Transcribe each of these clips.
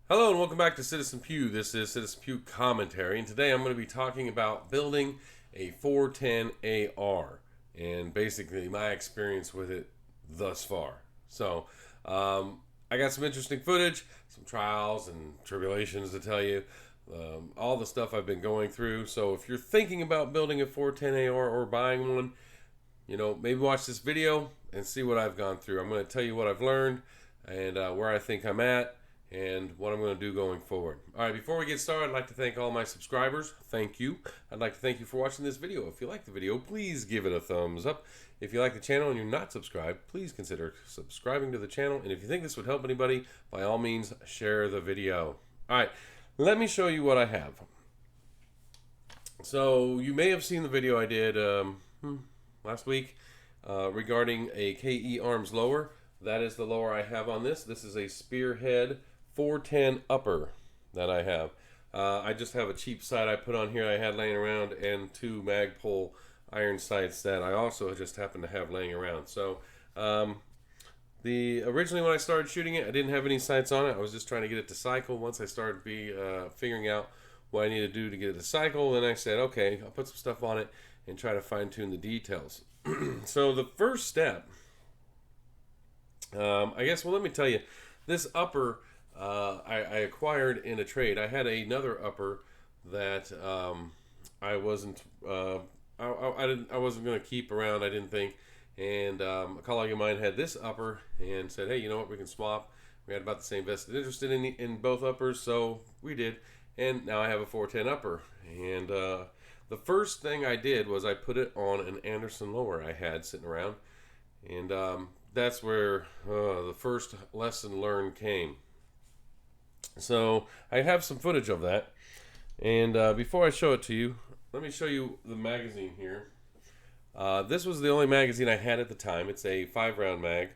Hello and welcome back to Citizen Pew. This is Citizen Pew Commentary, and today I'm going to be talking about building a 410 AR and basically my experience with it thus far. So, I got some interesting footage, some trials and tribulations to tell you, all the stuff I've been going through. So, if you're thinking about building a 410 AR or buying one, maybe watch this video and see what I've gone through. I'm going to tell you what I've learned and where I think I'm at and what I'm going to do going forward. All right, before we get started, I'd like to thank all my subscribers. Thank you. I'd like to thank you for watching this video. If you like the video, please give it a thumbs up. If you like the channel and you're not subscribed, please consider subscribing to the channel. And if you think this would help anybody, by all means, share the video. All right, let me show you what I have. So you may have seen the video I did last week regarding a KE arms lower. That is the lower I have on this. This is a Spearhead 410 upper that I have. I just have a cheap sight I put on here I had laying around and two Magpul iron sights that I also just happened to have laying around. So originally when I started shooting it, I didn't have any sights on it. I was just trying to get it to cycle. Once I started figuring out what I need to do to get it to cycle, then I said, okay, I'll put some stuff on it and try to fine tune the details. So the first step, let me tell you, this upper I acquired in a trade. I had another upper that I wasn't I wasn't going to keep around. I didn't think, and a colleague of mine had this upper and said, "Hey, you know what? We can swap." We had about the same vested interest in both uppers, so we did. And now I have a 410 upper. And the first thing I did was I put it on an Anderson lower I had sitting around, and that's where the first lesson learned came. So I have some footage of that, and before I show it to you, let me show you the magazine here. This was the only magazine I had at the time. It's a 5-round mag,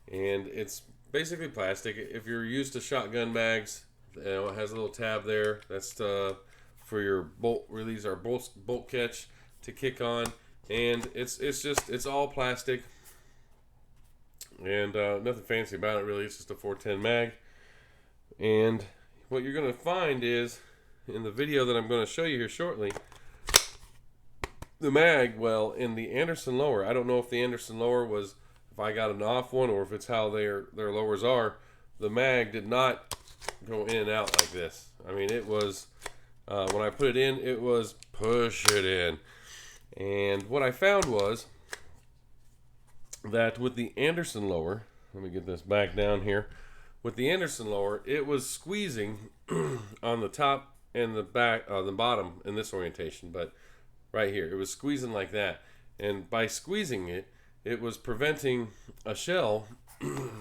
and it's basically plastic. If you're used to shotgun mags, it has a little tab there. That's for your bolt release or bolt catch to kick on, and it's all plastic. And nothing fancy about it really. It's just a 410 mag. And what you're going to find is, in the video that I'm going to show you here shortly, the mag, well, in the Anderson lower, I don't know if the Anderson lower was, if I got an off one or if it's how their lowers are, the mag did not go in and out like this. I mean, it was, when I put it in, it was push it in. And what I found was that with the Anderson lower, let me get this back down here. With the Anderson lower, it was squeezing on the top and the back, the bottom in this orientation, but right here, it was squeezing like that. And by squeezing it, it was preventing a shell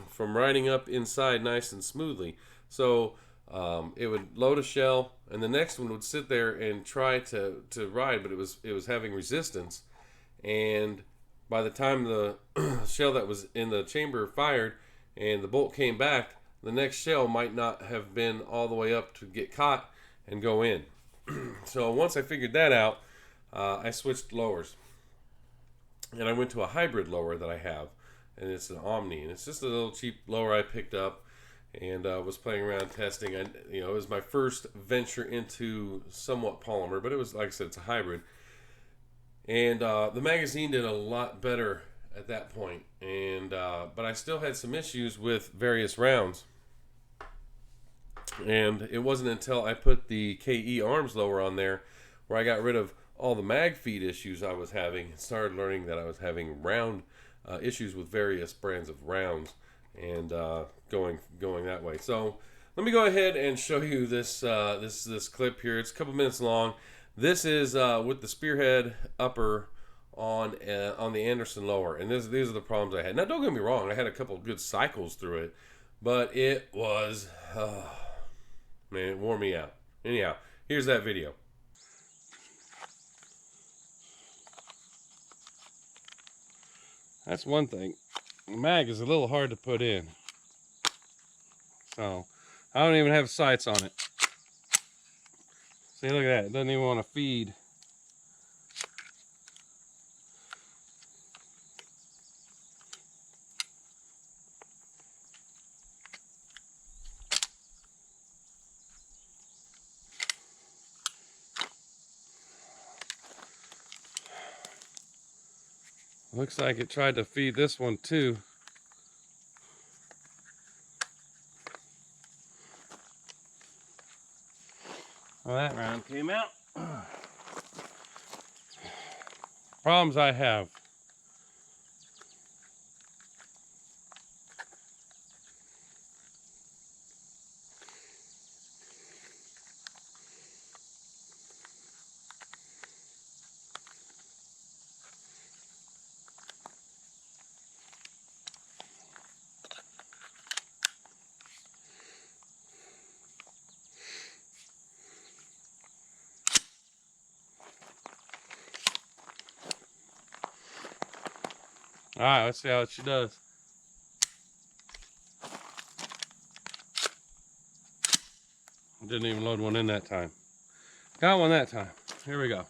from riding up inside nice and smoothly. So it would load a shell, and the next one would sit there and try to ride, but it was having resistance. And by the time the shell that was in the chamber fired and the bolt came back, the next shell might not have been all the way up to get caught and go in. So once I figured that out, I switched lowers. And I went to a hybrid lower that I have, and it's an Omni. And it's just a little cheap lower I picked up and was playing around testing. It was my first venture into somewhat polymer, but it was, like I said, it's a hybrid. And the magazine did a lot better at that point, and but I still had some issues with various rounds. And it wasn't until I put the KE arms lower on there where I got rid of all the mag feed issues I was having and started learning that I was having round issues with various brands of rounds and going that way. So let me go ahead and show you this this clip here. It's a couple minutes long. This is with the Spearhead upper on the Anderson lower, and these are the problems I had. Now, don't get me wrong, I had a couple of good cycles through it, but it was, man, it wore me out. Anyhow, here's that video. That's one thing. The mag is a little hard to put in, so I don't even have sights on it. See, look at that. It doesn't even want to feed. Looks like it tried to feed this one too. Well, that round came out. Problems I have. All right, let's see how she does. Didn't even load one in that time. Got one that time. Here we go.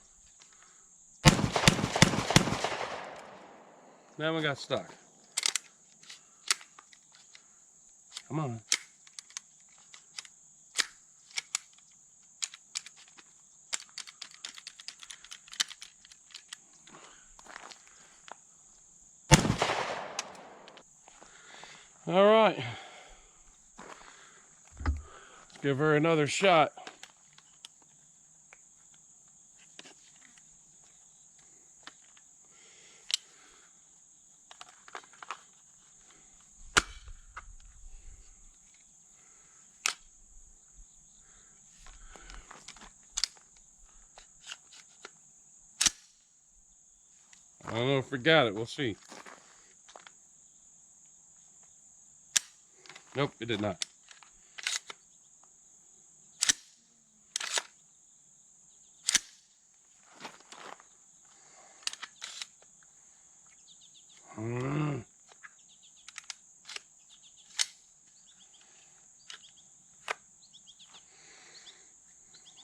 That one got stuck. Come on. All right. Let's give her another shot. I don't know if we got it. We'll see. Nope, it did not.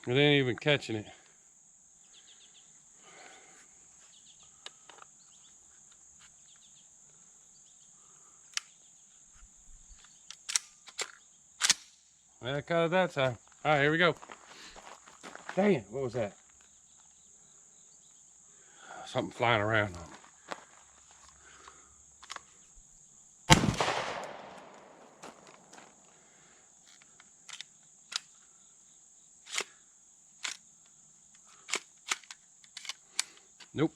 It ain't even catching it. I caught it that time. All right, here we go. Dang it, what was that? Something flying around on me. Nope.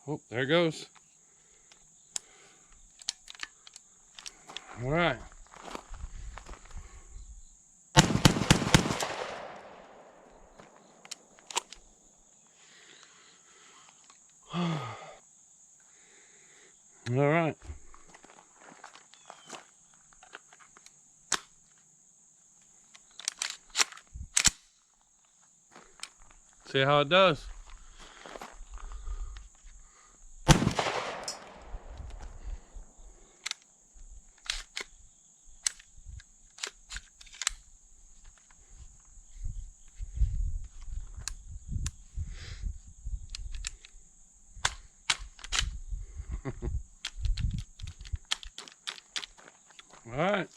Oh, there it goes. All right. All right. See how it does. All right.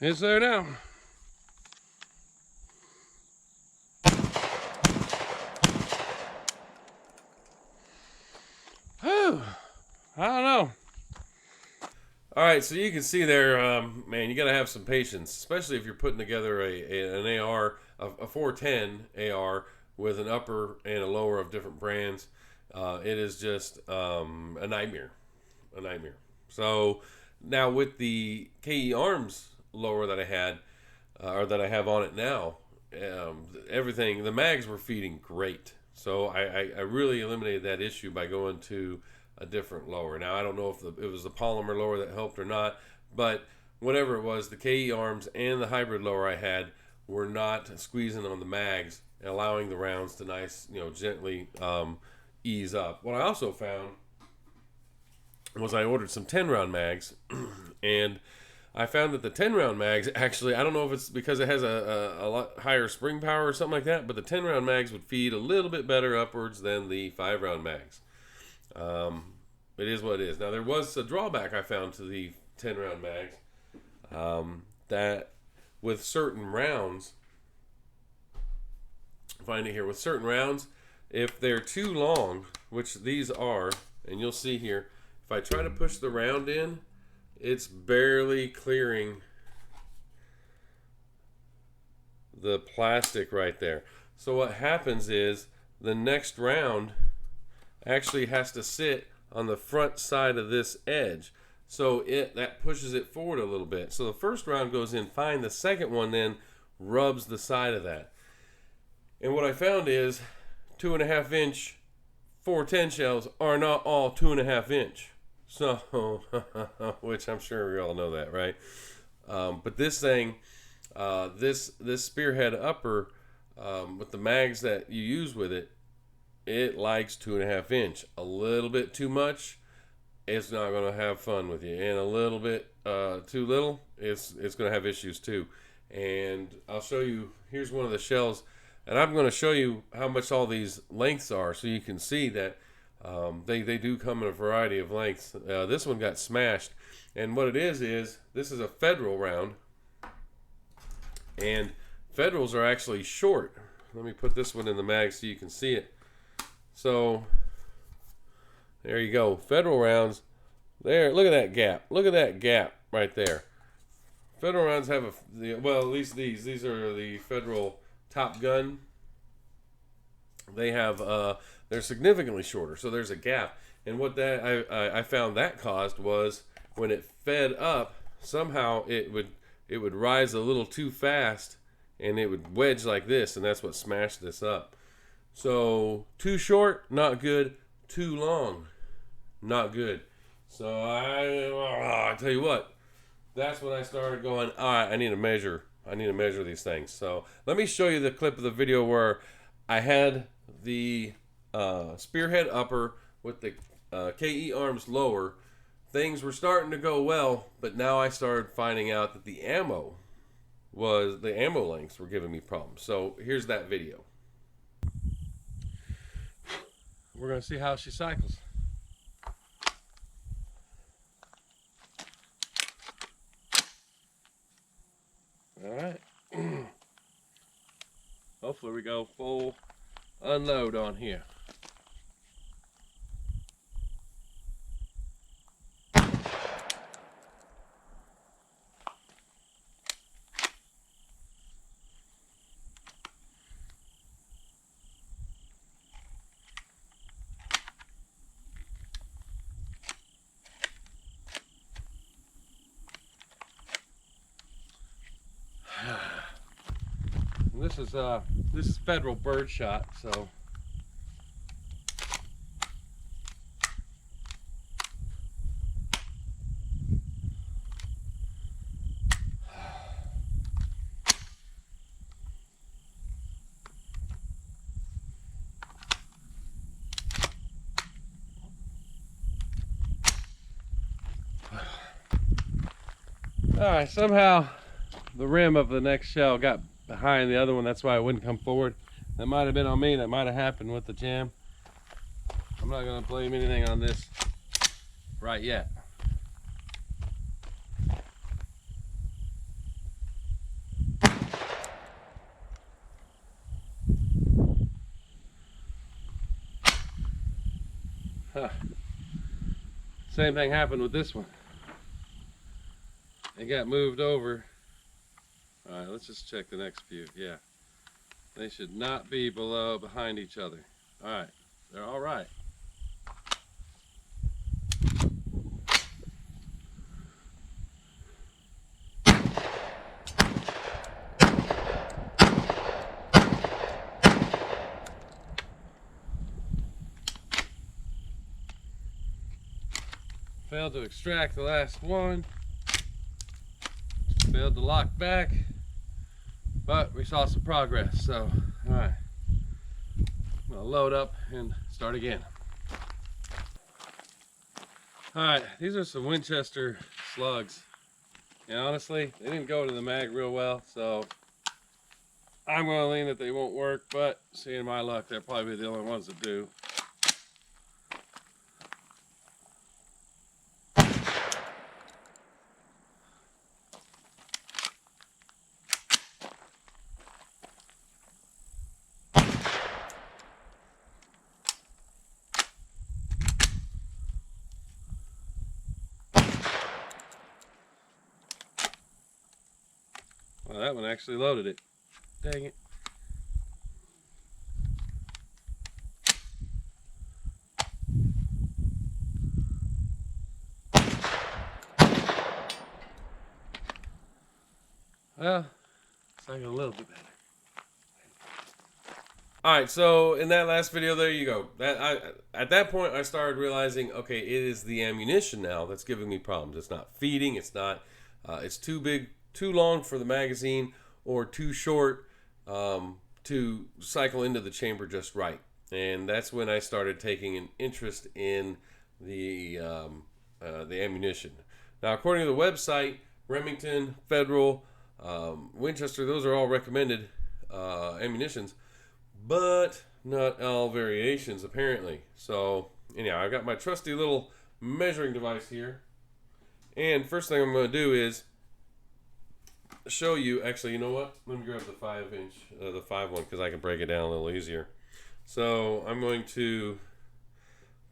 It's there now. Whew. I don't know. All right, so you can see there, man, you got to have some patience, especially if you're putting together an AR, a 410 AR with an upper and a lower of different brands. It is just a nightmare, a nightmare. So now with the KE Arms lower that I had, or that I have on it now, everything, the mags were feeding great. So I really eliminated that issue by going to a different lower. Now I don't know if it was the polymer lower that helped or not, but whatever it was, the KE Arms and the hybrid lower I had were not squeezing on the mags and allowing the rounds to gently ease up. What I also found was I ordered some 10-round mags, and I found that the 10-round mags actually, I don't know if it's because it has a lot higher spring power or something like that, but the 10-round mags would feed a little bit better upwards than the 5-round mags. It is what it is. Now, there was a drawback I found to the 10-round mags, that with certain rounds, find it here, with certain rounds, if they're too long, which these are, and you'll see here, if I try to push the round in, it's barely clearing the plastic right there. So what happens is the next round actually has to sit on the front side of this edge. So that pushes it forward a little bit. So the first round goes in fine. The second one then rubs the side of that. And what I found is 2.5 inch 410 shells are not all 2.5 inch. So, which I'm sure we all know that, right? But this thing, this spearhead upper, with the mags that you use with it, it likes 2.5 inch. A little bit too much, it's not going to have fun with you, and a little bit too little, it's going to have issues too. And I'll show you. Here's one of the shells, and I'm going to show you how much all these lengths are, so you can see that they do come in a variety of lengths. This one got smashed, and what it is this is a Federal round, and Federals are actually short. Let me put this one in the mag so you can see it. So there you go, Federal rounds. There, look at that gap. Look at that gap right there. Federal rounds have well, at least these are the Federal Top Gun. They have they're significantly shorter, so there's a gap. And what that I found that caused was when it fed up, somehow it would rise a little too fast, and it would wedge like this, and that's what smashed this up. So too short, not good. Too long, not good. So I tell you what, that's when I started going, all right, I need to measure these things. So let me show you the clip of the video where I had the spearhead upper with the KE arms lower. Things were starting to go well, but now I started finding out that the ammo lengths were giving me problems. So here's that video. We're going to see how she cycles. All right. Hopefully we go full unload on here. This is Federal birdshot, so alright, somehow the rim of the next shell got behind the other one. That's why it wouldn't come forward. That might have been on me. That might have happened with the jam. I'm not going to blame anything on this right yet. Huh. Same thing happened with this one. It got moved over. All right, let's just check the next few. Yeah, they should not be behind each other. All right, they're all right. Failed to extract the last one. Failed to lock back. But we saw some progress, so all right, I'm gonna load up and start again. Alright, these are some Winchester slugs. And honestly, they didn't go to the mag real well, so I'm going to lean that they won't work, but seeing my luck, they're probably the only ones that do. Well, that one actually loaded it. Dang it. Well, it's like a little bit better. Alright, so in that last video, there you go. At that point, I started realizing, okay, it is the ammunition now that's giving me problems. It's not feeding, it's not, it's too big, too long for the magazine, or too short to cycle into the chamber just right. And that's when I started taking an interest in the ammunition. Now, according to the website, Remington, Federal, Winchester, those are all recommended ammunitions, but not all variations apparently. So anyhow, I've got my trusty little measuring device here, and first thing I'm going to do is show you. Actually, you know what? Let me grab the 5-inch, the 5 one, because I can break it down a little easier. So I'm going to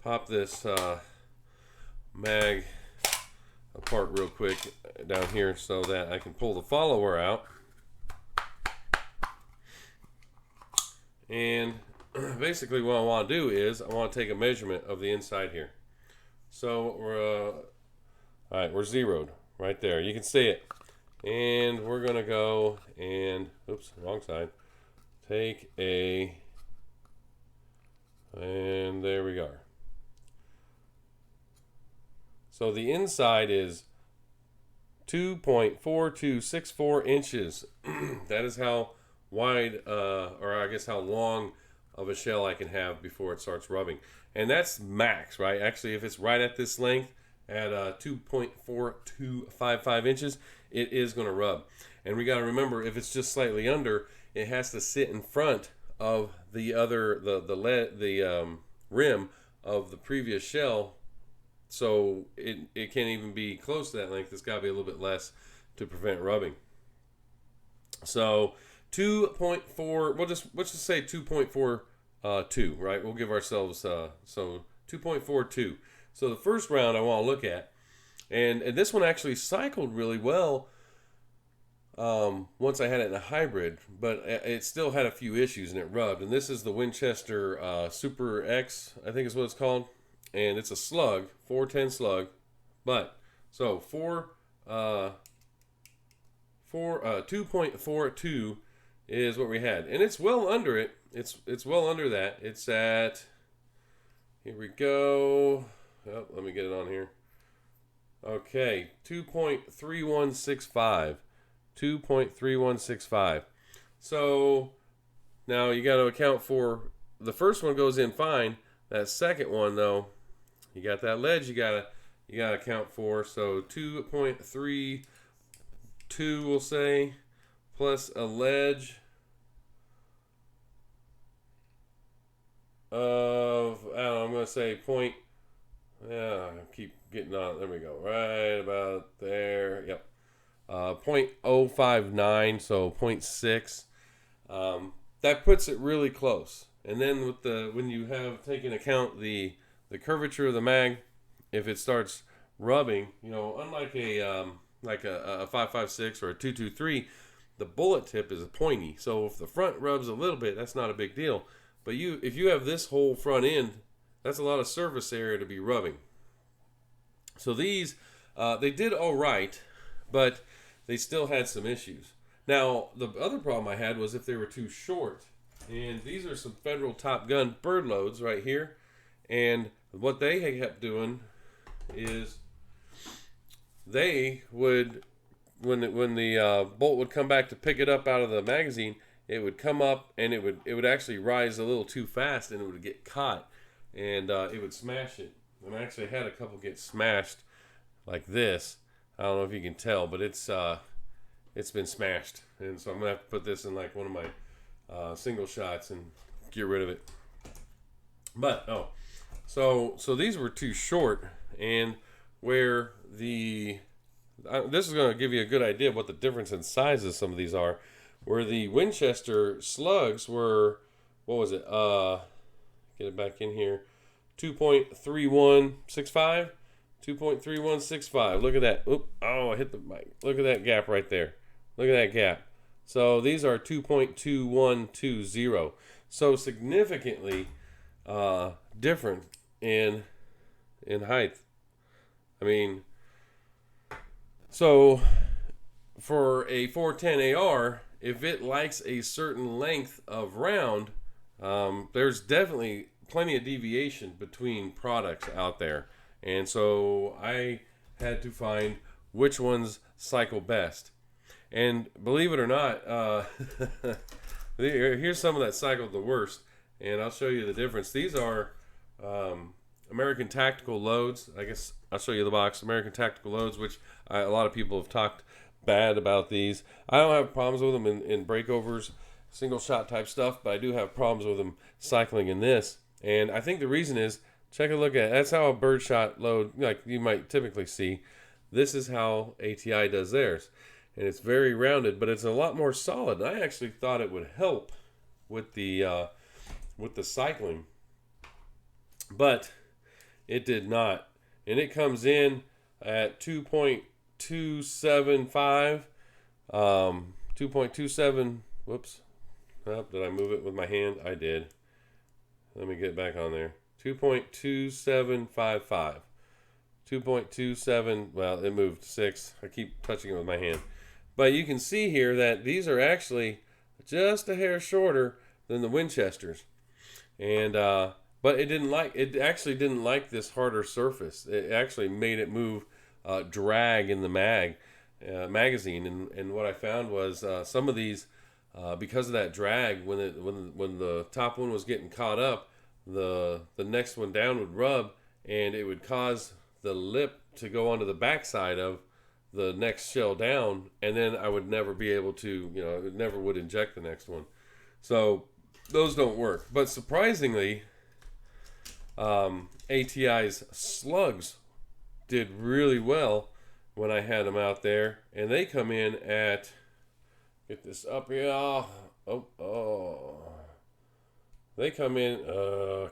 pop this mag apart real quick down here so that I can pull the follower out. And basically what I want to do is I want to take a measurement of the inside here. So we're alright, we're zeroed right there. You can see it. And we're gonna go and oops, wrong side. Take a, and there we go. So the inside is 2.4264 inches. That is how wide, or I guess how long of a shell I can have before it starts rubbing. And that's max, right? Actually, if it's right at this length, at 2.4255 inches, it is going to rub. And we got to remember, if it's just slightly under, it has to sit in front of the other, the rim of the previous shell. So it can't even be close to that length. It's got to be a little bit less to prevent rubbing. So 2.4, let's just say 2.42, right? We'll give ourselves, so 2.42. So the first round I want to look at, and this one actually cycled really well once I had it in a hybrid, but it still had a few issues and it rubbed. And this is the Winchester Super X, I think is what it's called. And it's a slug, 410 slug, but so 2.42 is what we had, and it's well under it. It's well under that. It's at, here we go. Oh, let me get it on here. Okay, 2.3165. 2.3165. So now you got to account for the first one goes in fine. That second one though, you got that ledge you gotta account for. So 2.32 we'll say, plus a ledge of, I don't know, I'm gonna say point, yeah, I keep getting on, there we go, right about there, yep, 0.059, so 0.6. That puts it really close. And then with when you have taken account the curvature of the mag, if it starts rubbing, you know, unlike a 5.56 or a 2.23, the bullet tip is pointy. So if the front rubs a little bit, that's not a big deal. But if you have this whole front end, that's a lot of surface area to be rubbing. So these, they did all right, but they still had some issues. Now, the other problem I had was if they were too short. And these are some Federal Top Gun bird loads right here. And what they kept doing is they would, when the bolt would come back to pick it up out of the magazine, it would come up and it would actually rise a little too fast and it would get caught and it would smash it. and I actually had a couple get smashed like this. I don't know if you can tell, but it's been smashed, and so I'm gonna have to put this in like one of my single shots and get rid of it. But so these were too short, and where this is going to give you a good idea of what the difference in sizes some of these are. Where the Winchester slugs were, what was it? Get it back in here, 2.3165, 2.3165. Look at that. Oop! Oh, I hit the mic. Look at that gap right there. Look at that gap. So these are 2.2120. So significantly different in height. I mean, so for a 410 AR, if it likes a certain length of round, there's definitely plenty of deviation between products out there. And so I had to find which ones cycle best. And believe it or not, here's some of that cycled the worst. And I'll show you the difference. These are American Tactical loads. I guess I'll show you the box. American Tactical loads, which a lot of people have talked bad about these. I don't have problems with them in breakovers, single shot type stuff, but I do have problems with them cycling in this. And I think the reason is, check a look at it. That's how a birdshot load, like you might typically see. This is how ATI does theirs. And it's very rounded, but it's a lot more solid. And I actually thought it would help with the cycling, but it did not. And it comes in at 2.275, 2.27. Whoops. Oh, did I move it with my hand? I did. Let me get back on there. 2.2755. 2.27. Well, it moved 6. I keep touching it with my hand. But you can see here that these are actually just a hair shorter than the Winchesters. And but it actually didn't like this harder surface. It actually made it move, drag in the magazine. And what I found was some of these, because of that drag, when the top one was getting caught up, the next one down would rub, and it would cause the lip to go onto the backside of the next shell down, and then I would never be able to, it never would inject the next one. So those don't work. But surprisingly, ATI's slugs did really well when I had them out there, and they come in at, get this up here, they come in,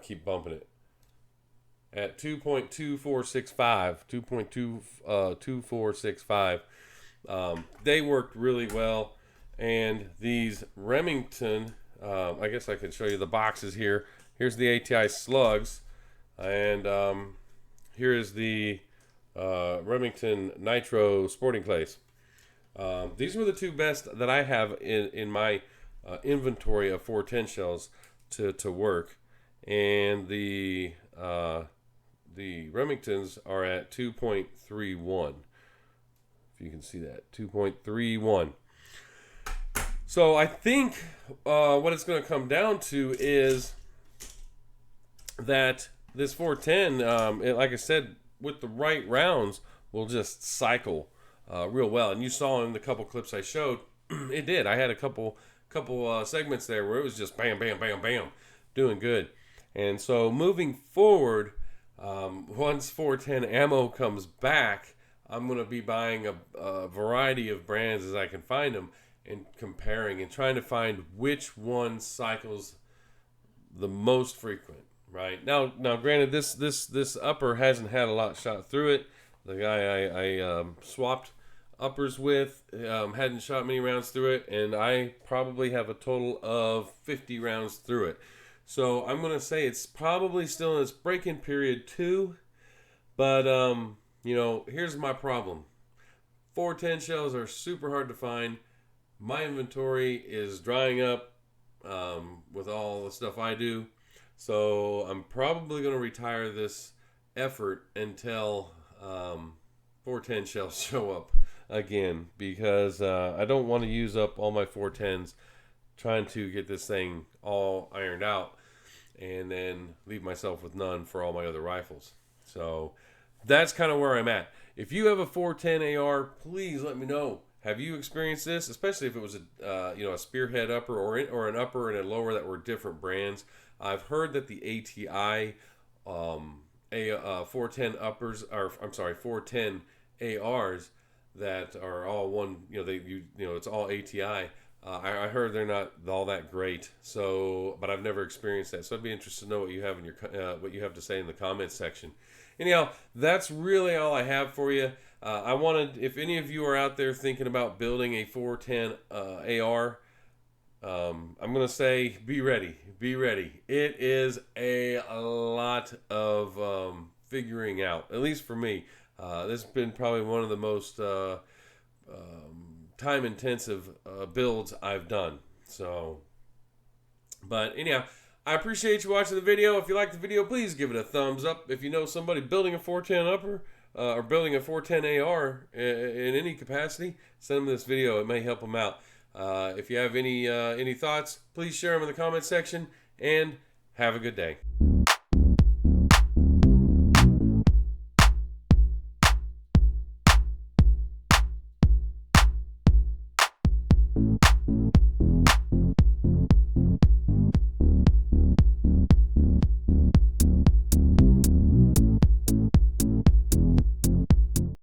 keep bumping it, at 2.2465, 2.2465. They worked really well. And these Remington, I guess I can show you the boxes here. Here's the ATI slugs, and here is the Remington Nitro sporting clays. These were the two best that I have in my inventory of 410 shells to work, and the Remingtons are at 2.31. If you can see that, 2.31. So I think what it's going to come down to is that this 410, like I said, with the right rounds, will just cycle real well. And you saw in the couple clips I showed, it did. I had a couple segments there where it was just bam, bam, bam, bam, doing good. And so moving forward, once 410 ammo comes back, I'm going to be buying a variety of brands as I can find them, and comparing and trying to find which one cycles the most frequent. Right now, granted, this upper hasn't had a lot shot through it. The guy I swapped uppers with hadn't shot many rounds through it, and I probably have a total of 50 rounds through it. So I'm gonna say it's probably still in its break-in period too. But here's my problem: 410 shells are super hard to find. My inventory is drying up with all the stuff I do. So I'm probably going to retire this effort until 410 shells show up again, because I don't want to use up all my 410s trying to get this thing all ironed out and then leave myself with none for all my other rifles. So that's kind of where I'm at. If you have a 410 AR, please let me know. Have you experienced this? Especially if it was a spearhead upper or an upper and a lower that were different brands. I've heard that the ATI 410 uppers, or I'm sorry, 410 ARs that are all one. It's all ATI. I heard they're not all that great. So, but I've never experienced that. So I'd be interested to know what you have in your what you have to say in the comments section. Anyhow, that's really all I have for you. I wanted, if any of you are out there thinking about building a 410 AR, I'm going to say be ready. Be ready. It is a lot of figuring out, at least for me. This has been probably one of the most time intensive builds I've done. So, but anyhow, I appreciate you watching the video. If you like the video, please give it a thumbs up. If you know somebody building a 410 upper or building a 410 AR in any capacity, send them this video. It may help them out. If you have any thoughts, please share them in the comment section, and have a good day.